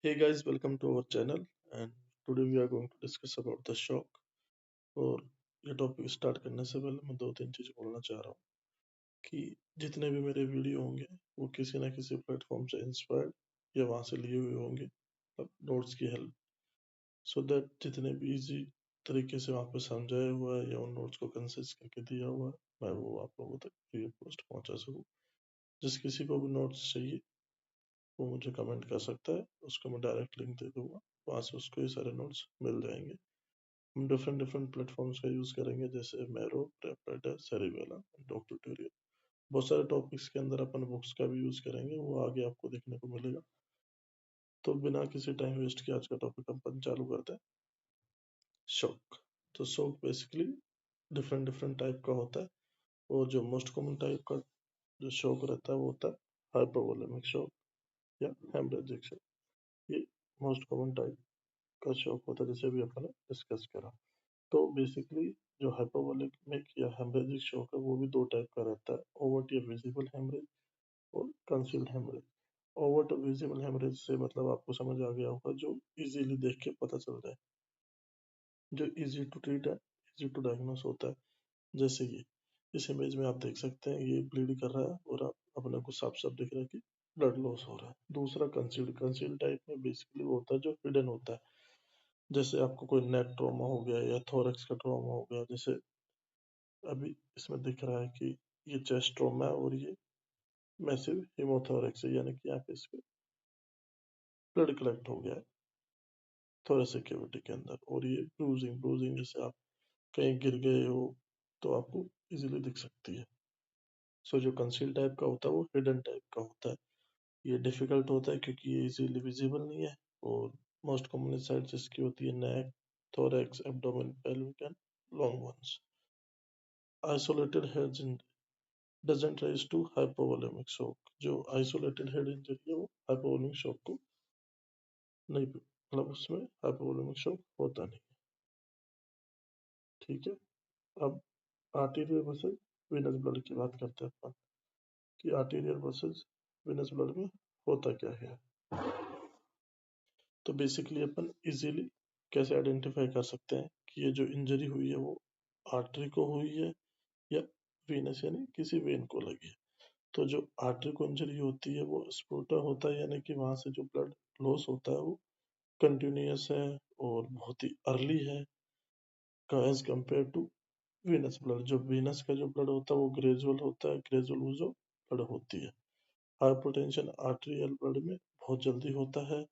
Hey guys, welcome to our channel and today we are going to discuss about the shock. और ये topic start करने से पहले मैं दो तीन चीज़ बोलना चाह रहा हूँ कि जितने भी मेरे वीडियो होंगे वो किसी ना किसी प्लेटफॉर्म से इंस्पायर्ड या वहाँ से लिए हुए होंगे मतलब नोट्स की हेल्प सो दैट जितने भी इजी तरीके से वहाँ पे समझाया हुआ है या उन नोट्स को कंसाइज करके दिया हुआ है मैं वो आप लोगों तक फ्री ऑफ कॉस्ट पहुँचा सकूँ। जिस किसी को भी नोट्स चाहिए वो मुझे कमेंट कर सकता है, उसको मैं डायरेक्ट लिंक दे दूंगा, वहाँ से उसको ये सारे नोट्स मिल जाएंगे। हम डिफरेंट डिफरेंट प्लेटफॉर्म्स का यूज़ करेंगे जैसे मेरो, प्रेपरेटर, सेरिवेला, डॉक ट्यूटोरियल। बहुत सारे टॉपिक्स के अंदर अपन बुक्स का भी यूज़ करेंगे, वो आगे आपको देखने को मिलेगा। तो बिना किसी टाइम वेस्ट के आज का टॉपिक अपन चालू करते हैं। शॉक। तो shock basically different different type का होता है और जो मोस्ट कॉमन टाइप का जो शॉक रहता है वो होता है हाइपोवोलेमिक शॉक या हेमरेजिक शॉक। ये मोस्ट कॉमन टाइप का शॉक होता है जैसे अभी अपन ने डिस्कस करा। तो बेसिकली जो हाइपोवोलेमिक या हेमरेजिक शॉक है वो भी दो टाइप का रहता है, ओवर्ट या विजिबल हेमरेज और कंसील्ड हेमरेज। ओवर्ट और विजिबल हेमरेज से मतलब आपको समझ आ गया होगा जो इजीली देख के पता चल जाए, जो इजी टू ट्रीट है, इजी टू डायग्नोस होता है। जैसे ये इस इमेज में आप देख सकते हैं ये ब्लीड कर रहा है और आप अपने को साफ साफ दिख रहा है कि ब्लड लॉस हो रहा है। दूसरा कंसील्ड, कंसील्ड टाइप में बेसिकली वो होता है जो हिडन होता है। जैसे आपको कोई नेक ट्रॉमा हो गया या थोरैक्स का ट्रॉमा हो गया, जैसे अभी इसमें दिख रहा है कि ये चेस्ट ट्रॉमा है और ये मैसिव हिमोथोरैक्स है, यानी कि यहाँ पे इसके ब्लड कलेक्ट हो गया है थोरेसिक कैविटी के अंदर। और ये ब्रूजिंग, ब्रूजिंग जैसे आप कहीं गिर गए हो तो आपको इजीली दिख सकती है। सो जो कंसील टाइप का होता है वो हिडन टाइप का होता है। ये डिफिकल्ट होता है क्योंकि ये इजीली विजिबल नहीं है और मोस्ट कॉमनली साइट्स इसकी होती है नेक, thorax, abdomen, pelvic and long ones. Isolated heads doesn't rise to hypovolemic shock. जो isolated head injury है वो hypovolemic shock को नहीं, मतलब उसमें hypovolemic shock होता नहीं। ठीक है, अब आर्टीरियल वर्सेस वेनस ब्लड की बात करते हैं अपन कि आर्टीरियल वर्सेस वेनस ब्लड में होता क्या है। तो बेसिकली अपन इजीली कैसे आइडेंटिफाई कर सकते हैं कि ये जो इंजरी हुई है वो आर्टरी को हुई है या वेनस यानी किसी वेन को लगी है। तो जो आर्टरी को इंजरी होती है वो स्प्रोटा होता है, यानी कि वहां से जो ब्लड लॉस होता है वो कंटिन्यूअस है और बहुत ही अर्ली है as compare to venous blood. जो वीनस का जो ब्लड होता है वो ग्रेजुअल होता है, ग्रेजुअल वो जो ब्लड होती है। हाइपरटेंशन आर्टेरियल ब्लड में बहुत जल्दी होता है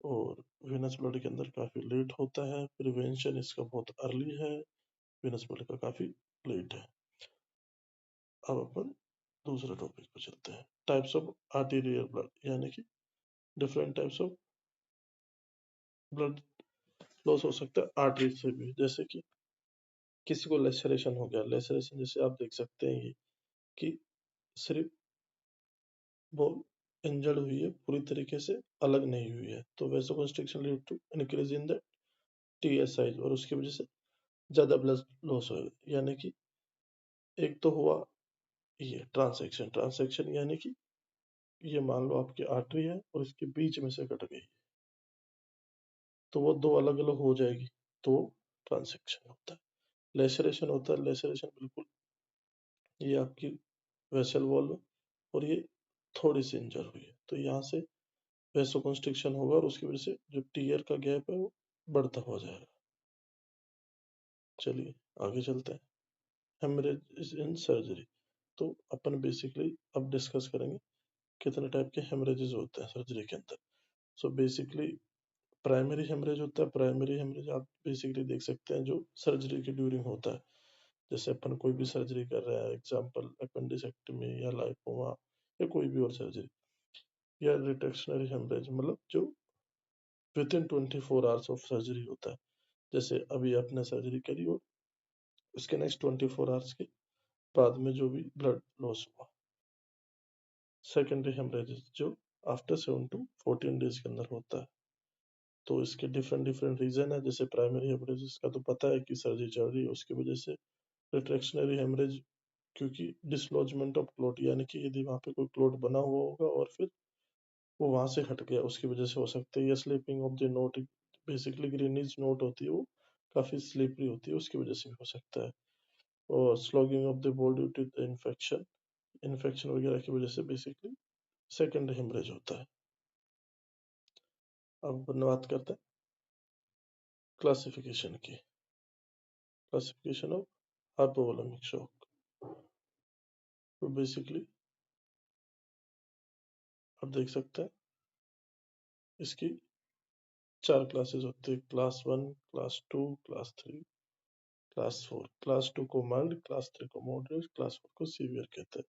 और वीनस ब्लड के अंदर काफी लेट होता है। प्रिवेंशन इसका बहुत अर्ली है, वीनस ब्लड का काफी लेट है। अब अपन दूसरे टॉपिक पर चलते हैं, टाइप्स ऑफ आर्टेरियल ब्लड, यानी कि different types of blood loss हो सकता है आर्टरी से भी। जैसे कि किसी को लेसरेशन हो गया, लेसरेशन जैसे आप देख सकते हैं ये कि सिर्फ वो इंजर्ड हुई है, पूरी तरीके से अलग नहीं हुई है। तो vasoconstriction lead to increase in the TS size और उसकी वजह से ज्यादा ब्लड लॉस होगा। यानी कि एक तो हुआ ये ट्रांसेक्शन, ट्रांसेक्शन यानी कि ये मान लो आपकी आर्टरी है और इसके बीच में से कट गई तो वो दो अलग अलग हो जाएगी, तो ट्रांसेक्शन होता है। लेसरेशन होता है, लेसरेशन बिल्कुल ये आपकी वेसल वॉल में और ये थोड़ी सी इंजर हुई है तो यहाँ से वैसोकंस्ट्रिक्शन होगा और उसकी वजह से जो टीयर का गैप है वो बढ़ता हो जाएगा। चलिए आगे चलते हैं, हेमरेज इन सर्जरी। तो अपन बेसिकली अब डिस्कस करेंगे कितने टाइप के हेमरेजेस होते हैं सर्जरी के अंदर। सो बेसिकली प्राइमरी हेमरेज होता है। प्राइमरी हेमरेज आप बेसिकली देख सकते हैं जो सर्जरी के ड्यूरिंग होता है। जैसे अपन कोई भी सर्जरी कर रहे हैं, एग्जांपल अपेंडिसेक्टमी या लाइपोमा या कोई भी और सर्जरी, या रिटेक्शनरी हेमरेज मतलब जो with in 24 hours of surgery होता है। जैसे अभी आपने सर्जरी करी और उसके नेक्स्ट 24 आवर्स के बाद में जो भी ब्लड लॉस हुआ। सेकेंडरी हेमरेजेस जो आफ्टर 7 to 14 डेज के अंदर होता है। तो इसके डिफरेंट डिफरेंट रीजन है। जैसे प्राइमरी हेमरेजेस का तो पता है कि सर्जरी चल रही है उसकी वजह से। रिट्रैक्शनरी हेमरेज क्योंकि डिसलॉजमेंट ऑफ क्लॉट, यानी कि यदि वहां पे कोई क्लॉट बना हुआ होगा और फिर वो वहां से हट गया, उसकी वजह से हो सकता है। या sleeping of the note, basically greenish note होती है वो काफी स्लीपरी होती है, उसकी वजह से भी हो सकता है। और sloughing of the body due to infection, infection वगैरह की वजह से बेसिकली सेकेंड हेमरेज होता है। अब अपन बात करते हैं क्लासिफिकेशन की। Classification of hypovolemic shock. तो बेसिकली आप देख सकते हैं इसकी 4 क्लासेस होती है, class 1, class 2, class 3, class 4। Class 2 को माइल्ड, क्लास 3 को मॉडरेट, क्लास 4 को सीवियर कहते हैं।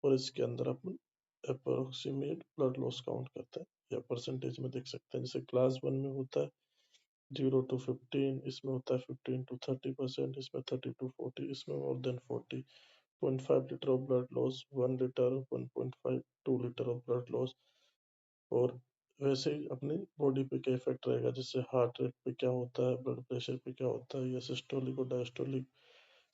और इसके अंदर अपन अप्रोक्सीमेट ब्लड लॉस काउंट करते हैं या परसेंटेज में देख सकते हैं। जैसे क्लास 1 में होता है 0 to 15, इसमें होता है 15 to 30%, इसमें 30 to 40, इसमें more than 40.5 litre of blood loss, 1 litre, 1.5, 2 litre of blood loss. और वैसे ही अपनी बॉडी पे क्या इफेक्ट रहेगा, जैसे हार्ट रेट पे क्या होता है, ब्लड प्रेशर पे क्या होता है, या सिस्टोलिक और diastolic.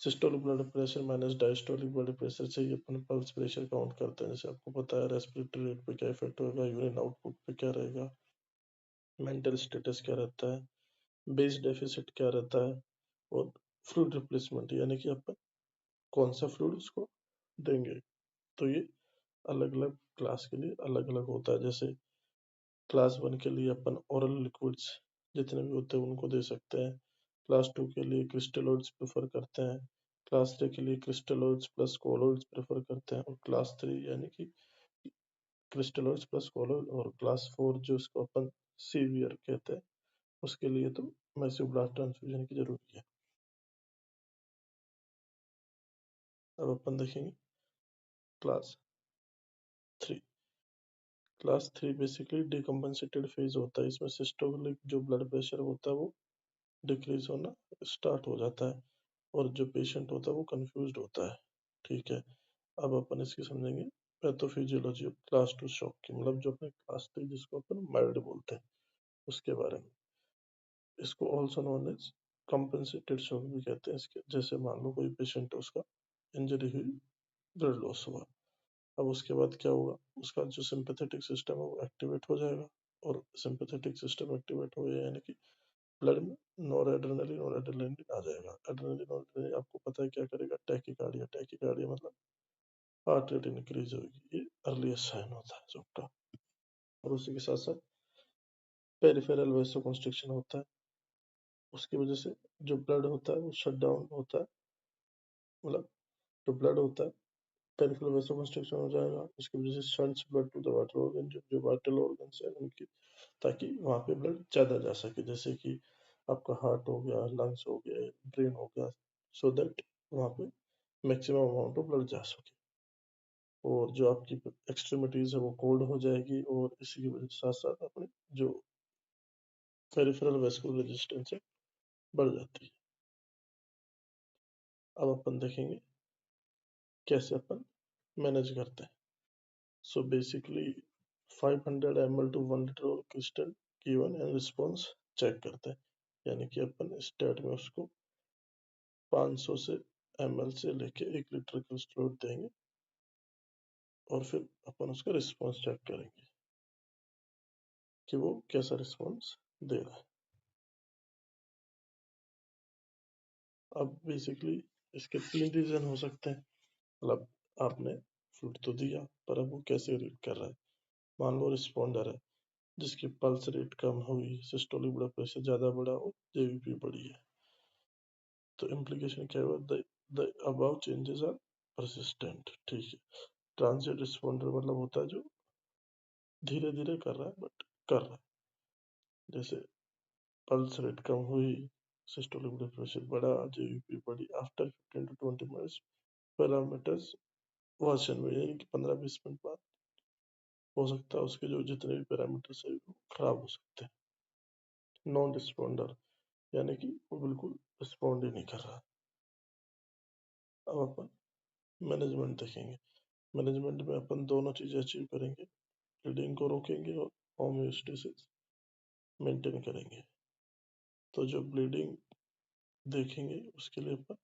Systolic blood pressure minus diastolic blood pressure से ही अपन पल्स प्रेशर काउंट करते हैं। जैसे आपको पता है रेस्पिरेटरी रेट पे क्या इफेक्ट होगा, यूरिन आउटपुट पे क्या रहेगा, मेंटल स्टेटस क्या रहता है, बेस डेफिसिट क्या रहता है, और फ्लूइड रिप्लेसमेंट यानी कि अपन कौन सा फ्लूइड उसको देंगे। तो ये अलग अलग क्लास के लिए अलग अलग होता है। जैसे क्लास 1 के लिए अपन ओरल लिक्विड्स जितने भी होते हैं उनको दे सकते हैं। क्लास 2 के लिए क्रिस्टलोइड्स प्रेफर करते हैं। क्लास 3 के लिए क्रिस्टलोइड्स प्लस कोलोइड्स प्रेफर करते हैं। और क्लास 3 यानी कि क्रिस्टलोइड्स प्लस कोलोइड। और क्लास 4 जो इसको अपन सीवियर कहते हैं, उसके लिए तो मैसिव ब्लड ट्रांसफ्यूजन की जरूरत है। अब अपन देखेंगे class 3। Class 3 basically decompensated phase होता है। इसमें सिस्टोलिक जो ब्लड प्रेशर होता है वो डिक्रीज होना स्टार्ट हो जाता है, और जो पेशेंट होता है वो कंफ्यूज होता है। ठीक है, अब अपन इसकी समझेंगे पैथोफिजियोलॉजी ऑफ क्लास 2 शॉक की, मतलब जो अपने क्लास 3 जिसको अपन माइल्ड बोलते हैं उसके बारे में। इसको also known as compensated shock भी कहते हैं। इसके जैसे मान लो कोई पेशेंट है, उसका इंजरी हुई, ब्लड लॉस हुआ, अब उसके बाद क्या होगा, उसका जो सिंपैथेटिक सिस्टम है वो एक्टिवेट हो जाएगा। और सिंपैथेटिक सिस्टम एक्टिवेट हो गया यानी कि ब्लड में नॉर एड्रेनलिन आ जाएगा। एड्रेनलिन और एड्रेनलिन आपको पता है क्या करेगा, टैकीकार्डिया। टैकीकार्डिया मतलब हार्ट रेट इंक्रीज होगी, ये अर्लीस्ट साइन होता है सबका। और उसी के साथ साथ पेरिफेरल वेसोकंस्ट्रिक्शन होता है, उसकी वजह से जो ब्लड होता है वो शट डाउन होता है, मतलब जो ब्लड होता है पेरिफेरल वेसोकंस्ट्रिक्शन हो जाएगा, उसकी वजह से shunts blood to the vital organ, जो वाइटल ऑर्गन है उनकी, ताकि वहां पे ब्लड ज्यादा जा सके। जैसे कि आपका हार्ट हो गया, लंग्स हो गए, ब्रेन हो गया, सो दैट वहां पे मैक्सिमम अमाउंट ऑफ ब्लड जा सके। और जो आपकी एक्सट्रीमिटीज है वो कोल्ड हो जाएगी, और इसी की वजह से साथ साथ अपने जो पेरिफेरल वेस्कुलर रेजिस्टेंस है बढ़ जाती है। अब अपन देखेंगे कैसे अपन मैनेज करते हैं। So basically 500 ml to 1 liter of crystal given and response check करते हैं, यानी कि अपन स्टेट में उसको 500 से ml से लेके 1 लीटर क्रिस्टल देंगे, और फिर अपन उसका रिस्पॉन्स चेक करेंगे कि वो कैसा रिस्पॉन्स दे रहा है। अब बेसिकली इसके 3 रीजन हो सकते हैं। मतलब आपने फ्लूइड तो दिया, पर अब वो कैसे रीड कर रहा है। मान लो रिस्पॉन्डर है जिसकी पल्स रेट कम हुई, सिस्टोलिक ब्लड प्रेशर ज्यादा बढ़ा और जेबीपी बढ़ी है, तो इम्प्लीकेशन क्या हुआ, the above changes are persistent. ठीक है, ट्रांजिट रिस्पॉन्डर मतलब होता है जो धीरे धीरे कर रहा है बट कर रहा है। जैसे पल्स रेट कम हुई, सिस्टोलिक ब्लड प्रेशर बढ़ा, जेबीपी बढ़ी, after 15 to 20 minutes parameters worsen में, यानी कि 15-20 मिनट बाद हो सकता है उसके जो जितने भी पैरामीटर्स है वो खराब हो सकते हैं। नॉन रिस्पॉन्डर यानी कि वो बिल्कुल रिस्पॉन्ड ही नहीं कर रहा। अब अपन मैनेजमेंट देखेंगे। मैनेजमेंट में अपन दोनों चीजें अचीव करेंगे, ब्लीडिंग को रोकेंगे और होम्योस्टेसिस मेंटेन करेंगे। तो जो ब्लीडिंग देखेंगे उसके लिए अपन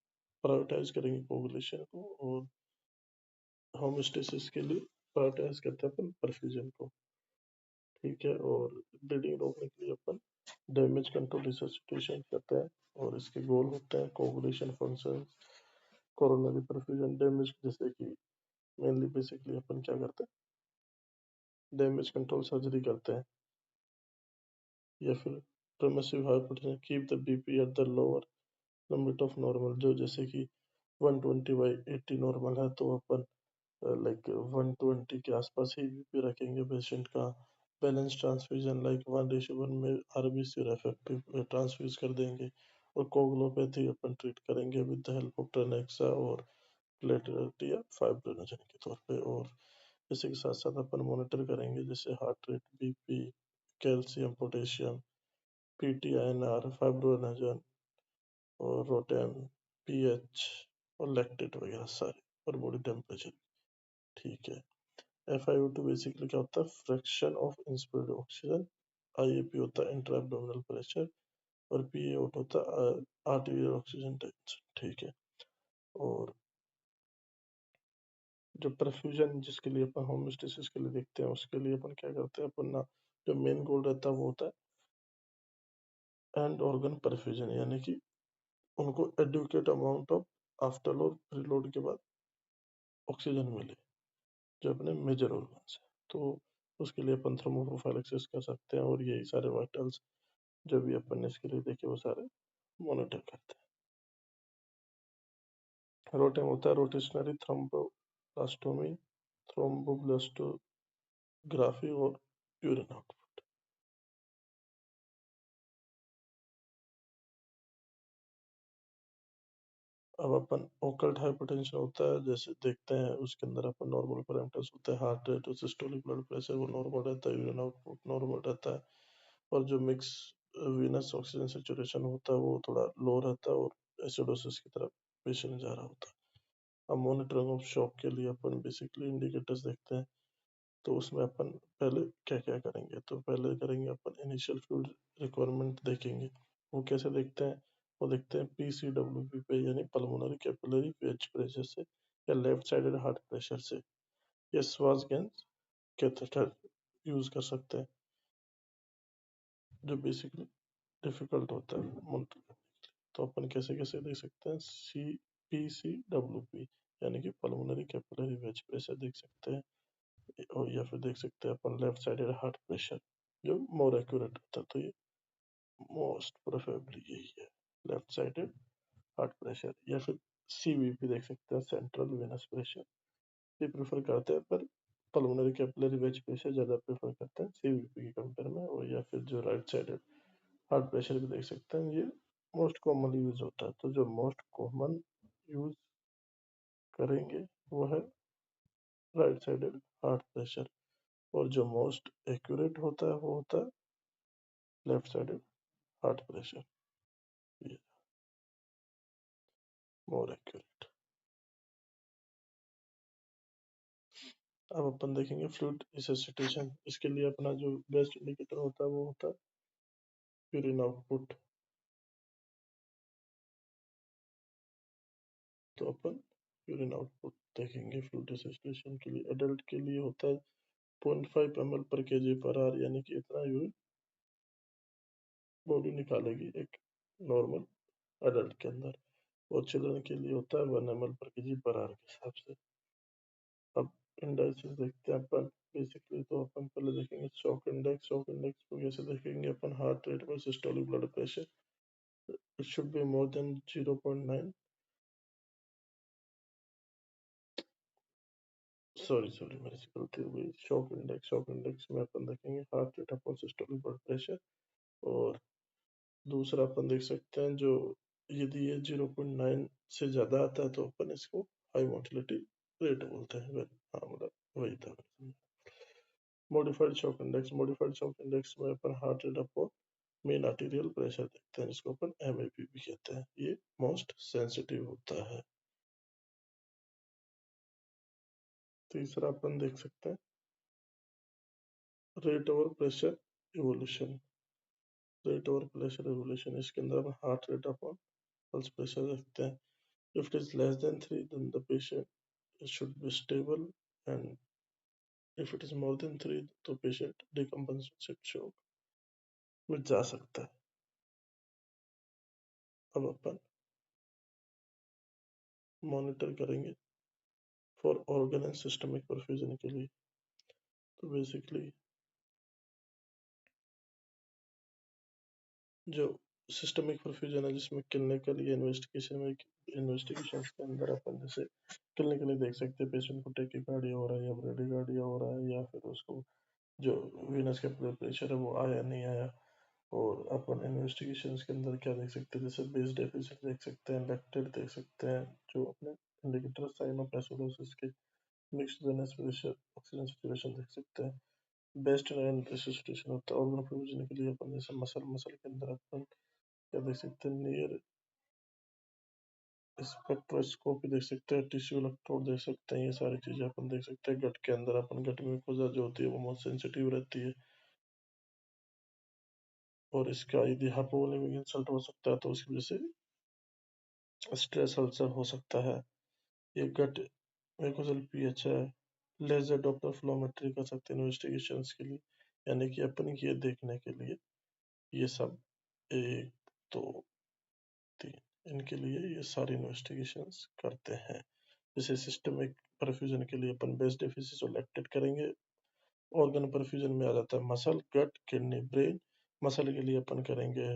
प्रायोरिटाइज करेंगे कोगुलेशन को, और होम्योस्टेसिस के लिए प्रायोरिटाइज करते हैं अपन परफ्यूजन को। ठीक है। और ब्लीडिंग रोकने के लिए अपन डैमेज कंट्रोल रिसर्सिटेशन करते हैं, और इसके गोल होते हैं coagulation function, coronary perfusion damage, जैसे कि मेनली बेसिकली अपन क्या करते हैं, डैमेज कंट्रोल सर्जरी करते हैं, या फिर permissive hypertension, keep the BP at the lower limit of normal, जो जैसे कि 120/80 नॉर्मल है तो अपन लाइक 120 के आसपास ही बीपी रखेंगे पेशेंट का। बैलेंस ट्रांसफ्यूजन लाइक 1:1 में आरबीसी और एफएफपी ट्रांसफ्यूज कर देंगे। और कोगुलोपैथी अपन ट्रीट करेंगे with the help of Tranexa और प्लेटलेट या फाइब्रिनोजन के तौर पे। और इसी के साथ साथ अपन मॉनिटर करेंगे जैसे heart rate, BP, calcium, potassium, PT INR, fibrinogen और रोटेम, पीएच और लैक्टेट वगैरह सारे, और बॉडी टेम्परेचर। ठीक है। FiO2 बेसिकली क्या होता है, फ्रैक्शन ऑफ इंस्पिरेटेड ऑक्सीजन। IAP होता है इंट्रा एब्डोमिनल प्रेशर, और PaO2 होता है आर्टीरियल ऑक्सीजन टेंशन। ठीक है। और जो परफ्यूजन जिसके लिए अपन होम्योस्टेसिस के लिए देखते हैं, उसके लिए अपन क्या करते हैं, अपन ना जो मेन गोल रहता है वो होता है एंड ऑर्गन परफ्यूजन, यानी कि उनको adequate amount of after load preload के बाद ऑक्सीजन मिले, जो अपने मेजर ऑर्गन है। तो उसके लिए अपन थर्मोप्रोफाइलेक्सिस कर सकते हैं, और यही सारे वाइटल्स जो भी अपन ने इसके लिए देखे वो सारे मॉनिटर करते हैं। रोटेम होता है रोटेशनरी थ्रोम्बोप्लास्टोमी, थ्रोम्बोब्लास्टोग्राफी और यूरिन आउट। अब अपन ओकल्ट हाइपरटेंशन होता है, जैसे देखते हैं उसके अंदर अपन नॉर्मल पैरामीटर्स होते हैं, हार्ट रेट और सिस्टोलिक ब्लड प्रेशर वो नॉर्मल रहता है, यूरिन आउटपुट नॉर्मल रहता है, और जो मिक्स वीनस ऑक्सीजन सेचुरेशन होता है वो थोड़ा लो रहता है, और एसिडोसिस की तरफ पेशेंट जा रहा होता है। अब मॉनिटरिंग ऑफ शॉक के लिए अपन बेसिकली इंडिकेटर्स देखते हैं, तो उसमें अपन पहले क्या क्या करेंगे, तो पहले करेंगे अपन इनिशियल फ्लूइड रिक्वायरमेंट देखेंगे। वो कैसे देखते हैं, वो देखते हैं PCWP पे, यानी पल्मोनरी कैपिलरी वेज प्रेशर से, या लेफ्ट साइडेड हार्ट प्रेशर से, या श्वासगेंस कैथेटर यूज कर सकते हैं, जो बेसिकली डिफिकल्ट होता है मॉनिटर करने के लिए। तो अपन कैसे कैसे देख सकते हैं, PCWP यानी कि पल्मोनरी कैपिलरी वेज प्रेशर देख सकते हैं, और या फिर देख सकते हैं अपन लेफ्ट साइडेड हार्ट प्रेशर, जो मोर एक्यूरेट होता है। तो ये मोस्ट प्रेफरेबली यही है, लेफ्ट साइडेड हार्ट प्रेशर। या फिर CVP देख सकते हैं, सेंट्रल वेनस प्रेशर, ये प्रेफर करते हैं, पर पल्मोनरी कैपिलरी वेज प्रेशर ज़्यादा प्रेफर करते हैं CVP के कंपेयर में। और या फिर जो राइट साइडेड हार्ट प्रेशर भी देख सकते हैं, ये मोस्ट कॉमनली यूज होता है। तो जो मोस्ट कॉमन यूज करेंगे वो है राइट साइडेड हार्ट प्रेशर, और जो मोस्ट एक्यूरेट होता है वो होता है लेफ्ट साइडेड हार्ट प्रेशर, ये मोर एक्यूरेट। अब अपन देखेंगे फ्लूइड रिससिटेशन। इसके लिए अपना जो बेस्ट इंडिकेटर होता है वो होता है यूरिन आउटपुट। तो अपन यूरिन आउटपुट देखेंगे फ्लूइड रिससिटेशन के लिए। एडल्ट के लिए होता है 0.5 ml पर kg पर आवर, यानी कि इतना यूरिन बॉडी निकालेगी एक नॉर्मल एडल्ट के अंदर। और चिल्ड्रन के लिए होता है 1 ml पर kg पर आवर के हिसाब से। अब इंडाइसेस देखते हैं अपन बेसिकली। तो अपन पहले देखेंगे शॉक इंडेक्स। शॉक इंडेक्स को कैसे देखेंगे अपन, हार्ट रेट पर systolic blood pressure, it should be more than 0.9, sorry sorry मेरे से गलती हो गई। शॉक इंडेक्स में अपन देखेंगे heart rate upon systolic blood pressure. और दूसरा अपन देख सकते हैं, जो यदि ये 0.9 से ज्यादा आता है तो अपन इसको हाई मोटिलिटी रेट बोलते हैं। हाँ मतलब वही था। मॉडिफाइड शॉक इंडेक्स में अपन heart rate upon mean arterial pressure देखते हैं, जिसको अपन MAP भी कहते हैं। ये मोस्ट सेंसिटिव होता है। तीसरा अपन देख सकते हैं rate over pressure evolution. Rate over pressure evolution, इसके अंदर अपन heart rate upon pulse pressure देखते हैं। If it is less than 3 then the patient should be stable and if it is more than 3 तो पेशेंट डिकम्पेंसेटेड शॉक में जा सकता है। अब अपन मॉनिटर करेंगे for organ and systemic perfusion के लिए। तो बेसिकली जो सिस्टमिक परफ्यूजन है जिसमें क्लिनिकल या इन्वेस्टिगेशन के अंदर अपन जैसे क्लिनिकली देख सकते हैं पेशेंट को टेकिकार्डिया हो रहा है या ब्रेडिकार्डिया हो रहा है, या फिर उसको जो वीनस का ब्लड प्रेशर है वो आया नहीं आया। और अपन इन्वेस्टिगेशंस के अंदर क्या देख सकते हैं, जैसे बेस डेफिसिट देख सकते हैं, लैक्टेट देख सकते हैं, जो अपने इंडिकेटर साइन ऑफ एसिडोसिस के mixed venous pressure oxygen saturation देख सकते हैं। बेस्ट एंड रिसुसिटेशन होता है ऑर्गन फ्यूजन के लिए अपन जैसे मसल मसल के अंदर अपन क्या देख सकते हैं, नियर स्पेक्ट्रोस्कोपी देख सकते हैं, टिश्यू इलेक्ट्रोड देख सकते हैं, ये सारी चीजें अपन देख सकते हैं। गट के अंदर अपन गट म्यूकोसा जो होती है वो बहुत सेंसिटिव रहती है, और इसका यदि हाइपोवोलेमिक इंसल्ट हो सकता है तो उसकी वजह से स्ट्रेस अल्सर हो सकता है। ये गट म्यूकोसल पीएच है। लेजर डॉपलर फ्लोमेट्री कर सकते हैं इन्वेस्टिगेशंस के लिए, यानी कि अपन ये देखने के लिए ये सब 1 2 3 इनके लिए ये सारी इन्वेस्टिगेशंस करते हैं। जैसे सिस्टमिक परफ्यूजन के लिए अपन बेस डेफिसिट और लैक्टेट करेंगे। ऑर्गन परफ्यूजन में आ जाता है मसल, गट, किडनी, ब्रेन। मसल के लिए अपन करेंगे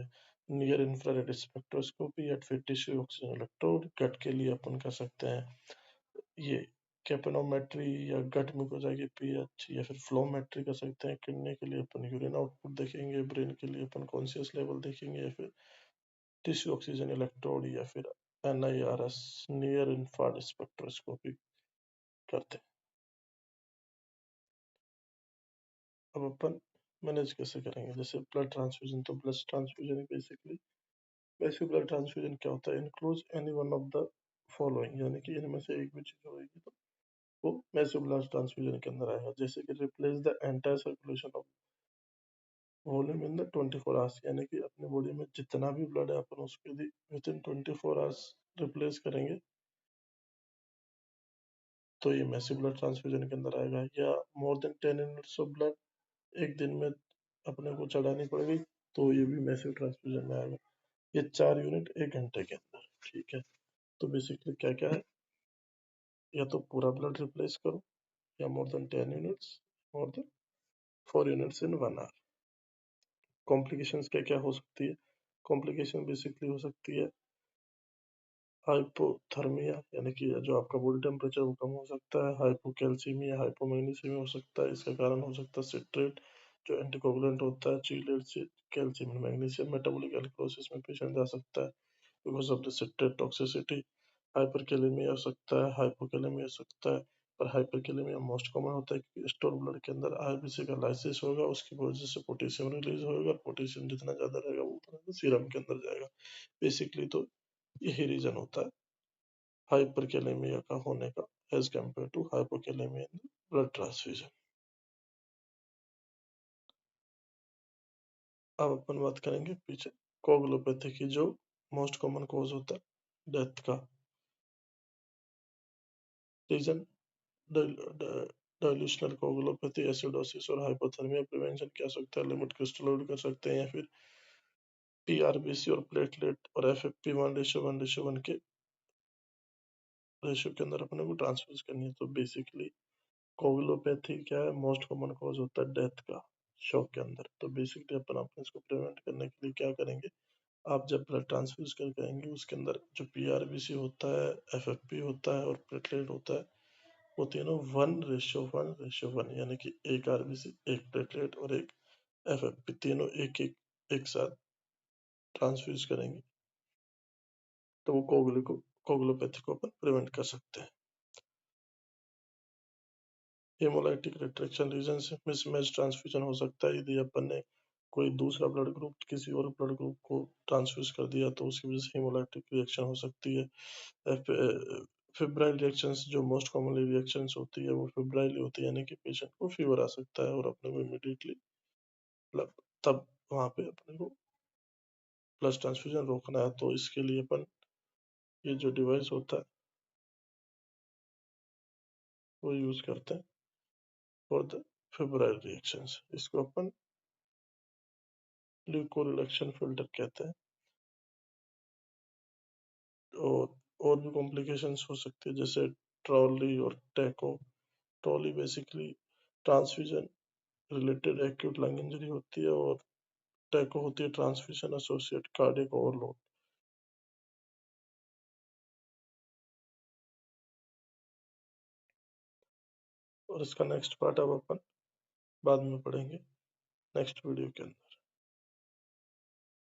नियर इंफ्रारेड स्पेक्ट्रोस्कोपी या फिर टिश्यू ऑक्सीजन इलेक्ट्रोड। गट के लिए अपन कर सकते हैं ये कैपेनोमेट्री या गट म्यूकोसा की पीएच या फिर फ्लोमेट्री कर सकते हैं। किडनी के लिए अपन यूरिन आउटपुट देखेंगे। ब्रेन के लिए अपन कॉन्शियस लेवल देखेंगे, या फिर टिश्यू ऑक्सीजन इलेक्ट्रोड या फिर NIRS नियर इंफ्रारेड स्पेक्ट्रोस्कोपी करते हैं। अब अपन मैनेज कैसे करेंगे, जैसे ब्लड ट्रांसफ्यूजन। तो blood transfusion basically basic blood transfusion क्या होता है, includes any one of the following, यानी कि इनमें से एक भी चीज होगी तो वो मैसिव ब्लड ट्रांसफ्यूजन के अंदर आएगा। जैसे कि replace the entire circulation of volume in the 24 hours, यानी कि अपनी बॉडी में जितना भी ब्लड है अपन उसको यदि विद इन 24 आवर्स रिप्लेस करेंगे तो ये मैसिव ब्लड ट्रांसफ्यूजन के अंदर आएगा। या more than 10 units of blood एक दिन में अपने को चढ़ानी पड़ेगी तो ये भी मैसिव ट्रांसफ्यूजन में आएगा। ये 4 यूनिट 1 घंटे के अंदर, ठीक है। तो बेसिकली क्या क्या है, या तो पूरा ब्लड रिप्लेस करो, या more than 10 units, more than 4 units in 1 hour. Complications क्या क्या हो सकती है, कॉम्प्लिकेशन बेसिकली हो सकती है हाइपोथर्मिया, यानी कि जो आपका बॉडी टेम्परेचर वो कम हो सकता है। हाइपोकैल्सीमिया, हाइपोमैग्नीसीमिया हो सकता है। इसका कारण हो सकता है सिट्रेट जो एंटीकोगुलेंट होता है, चीलेट से calcium and magnesium. Metabolic alkalosis में पेशेंट जा सकता है because of the citrate toxicity. Hyperkalaemia हो सकता है, हाइपोकैलेमिया हो सकता है। पर हाइपरकैलेमिया मोस्ट कॉमन होता है क्योंकि स्टोर ब्लड के अंदर आरबीसी का लाइसिस होगा, उसकी वजह से पोटेशियम रिलीज होगा। पोटेशियम जितना ज्यादा रहेगा वो उतना सीरम के अंदर जाएगा। बेसिकली तो यही रीजन होता है हाइपरकैलेमिया का होने का as compare to hypokalemia in blood transfusion. अब अपन बात करेंगे पीछे कोगुलोपैथी की, जो मोस्ट कॉमन कॉज होता है डेथ का। रीजन डाइल्यूशनल कोगुलोपैथी, एसिडोसिस और हाइपोथर्मिया। प्रिवेंशन क्या हो सकता है, लिमिट क्रिस्टलोइड कर सकते हैं, या फिर पीआरबीसी और प्लेटलेट और एफएफपी 1:1:1 के रेशियो के अंदर अपने को ट्रांसफ्यूज करनी है। तो बेसिकली कोगुलोपैथी क्या है, मोस्ट कॉमन कॉज होता है डेथ का शॉक के अंदर। तो बेसिकली अपन अपने इसको प्रिवेंट करने के लिए क्या करेंगे, आप जब ब्लड ट्रांसफ्यूज कर करेंगे उसके अंदर जो पीआरबीसी होता है, एफएफपी होता है और प्लेटलेट होता है, वो तीनों 1:1:1, यानी कि एक आरबीसी, एक प्लेटलेट और एक एफएफपी, तीनों एक एक एक साथ ट्रांसफ्यूज करेंगे तो वो कोगुलोपैथी को अपन प्रिवेंट कर सकते हैं। हेमोलाइटिक रिट्रैक्शन रीजन से मिसमैच ट्रांसफ्यूजन हो सकता है, यदि अपन ने कोई दूसरा ब्लड ग्रुप किसी और ब्लड ग्रुप को ट्रांसफ्यूज कर दिया तो उसकी वजह से हेमोलाइटिक रिएक्शन हो सकती है। फिब्राइल रिएक्शंस जो मोस्ट कॉमनली रिएक्शंस होती है वो फिब्राइल होती है, यानी कि पेशेंट को फीवर आ सकता है और अपने को इमिडिएटली मतलब तब वहां पे अपने को ब्लड ट्रांसफ्यूजन रोकना है। तो इसके लिए अपन ये जो डिवाइस होता है वो यूज करते हैं। For the febrile reactions. इसको अपन ल्यूकोरिलेक्शन फिल्टर कहते हैं। और भी कॉम्प्लिकेशंस हो सकती है, जैसे ट्रॉली और taco. Trolley basically transfusion related acute lung injury होती है, और टैको होती है ट्रांसफ्यूजन एसोसिएट कार्डियक ओवरलोड। और इसका नेक्स्ट पार्ट अब अपन बाद में पढ़ेंगे नेक्स्ट वीडियो के अंदर।